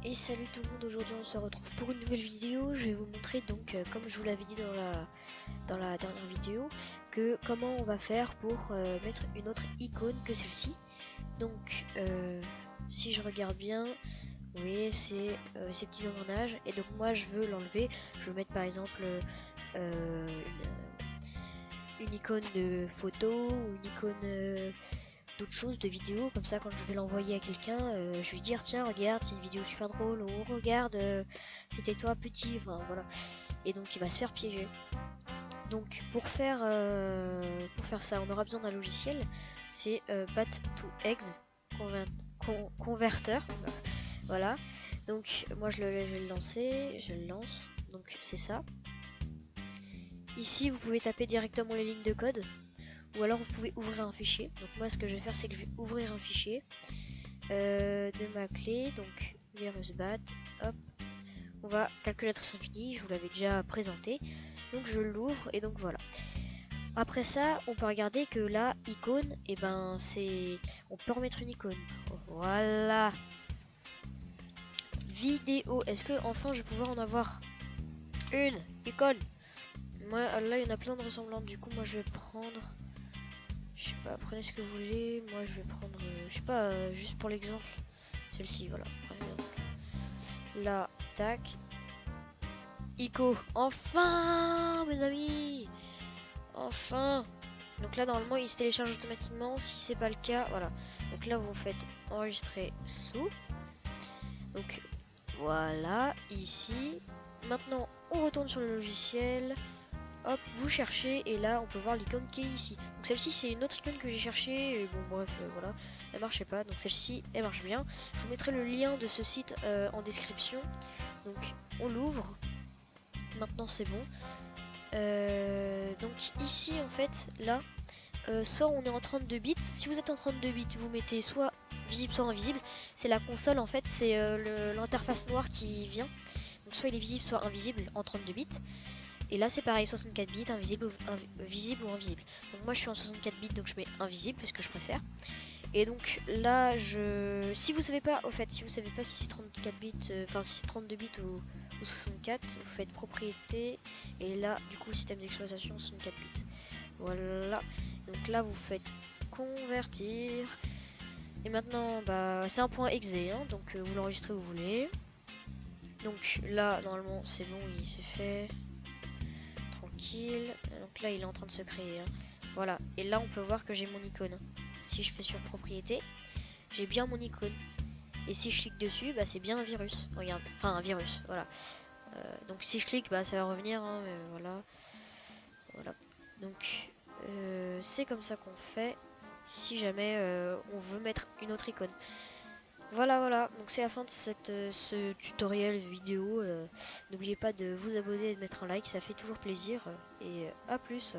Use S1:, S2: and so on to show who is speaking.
S1: Et salut tout le monde, aujourd'hui on se retrouve pour une nouvelle vidéo. Je vais vous montrer donc, comme je vous l'avais dit dans la dernière vidéo, que comment on va faire pour mettre une autre icône que celle-ci. Donc si je regarde bien, vous voyez c'est ces petits engrenages, et donc moi je veux l'enlever. Je veux mettre par exemple une icône de photo ou une icône d'autres choses, de vidéos, comme ça quand je vais l'envoyer à quelqu'un, je vais lui dire tiens regarde c'est une vidéo super drôle, ou regarde c'était toi petit, enfin voilà, et donc il va se faire piéger. Donc pour faire ça on aura besoin d'un logiciel, c'est Bat2Eggs converteur, voilà. Donc moi je vais le lancer, je le lance, donc c'est ça. Ici vous pouvez taper directement les lignes de code, ou alors vous pouvez ouvrir un fichier. Donc moi ce que je vais faire c'est que je vais ouvrir un fichier de ma clé, donc virusbat, hop, on va calculatrice infinie, je vous l'avais déjà présenté, donc je l'ouvre et donc voilà. Après ça on peut regarder que la icône, et ben c'est, on peut remettre une icône, voilà. Vidéo, est-ce que enfin je vais pouvoir en avoir une icône? Moi là il y en a plein de ressemblantes, du coup moi je vais prendre, je sais pas, prenez ce que vous voulez. Moi je vais prendre, je sais pas, juste pour l'exemple, celle-ci, voilà. Là, tac. Ico, enfin mes amis, enfin. Donc là normalement il se télécharge automatiquement, si c'est pas le cas, voilà. Donc là vous faites enregistrer sous. Donc voilà, ici. Maintenant on retourne sur le logiciel. Hop, vous cherchez et là on peut voir l'icône qui est ici. Donc celle-ci c'est une autre icône que j'ai cherchée, et bon bref voilà, elle marchait pas, donc celle-ci elle marche bien. Je vous mettrai le lien de ce site en description. Donc on l'ouvre, maintenant c'est bon. Donc ici en fait là, soit on est en 32 bits, si vous êtes en 32 bits vous mettez soit visible soit invisible. C'est la console en fait, c'est l'interface noire qui vient. Donc soit il est visible soit invisible en 32 bits. Et là c'est pareil, 64 bits, invisible ou, visible ou invisible. Donc moi je suis en 64 bits, donc je mets invisible parce que je préfère. Et donc là si vous savez pas, au fait, si vous savez pas si c'est 34 bits, enfin si c'est 32 bits ou 64, vous faites propriété, et là du coup système d'exploitation 64 bits. Voilà. Donc là vous faites convertir. Et maintenant bah c'est un point .exe, hein, donc vous l'enregistrez où vous voulez. Donc là normalement c'est bon, il s'est fait. Donc là il est en train de se créer, hein. Voilà, et là on peut voir que j'ai mon icône. Si je fais sur propriété, j'ai bien mon icône, et si je clique dessus, bah c'est bien un virus, regarde, enfin un virus, voilà. Donc si je clique, bah ça va revenir, hein, voilà. Voilà, donc c'est comme ça qu'on fait si jamais on veut mettre une autre icône. Voilà, donc c'est la fin de ce tutoriel vidéo. N'oubliez pas de vous abonner et de mettre un like, ça fait toujours plaisir. Et à plus.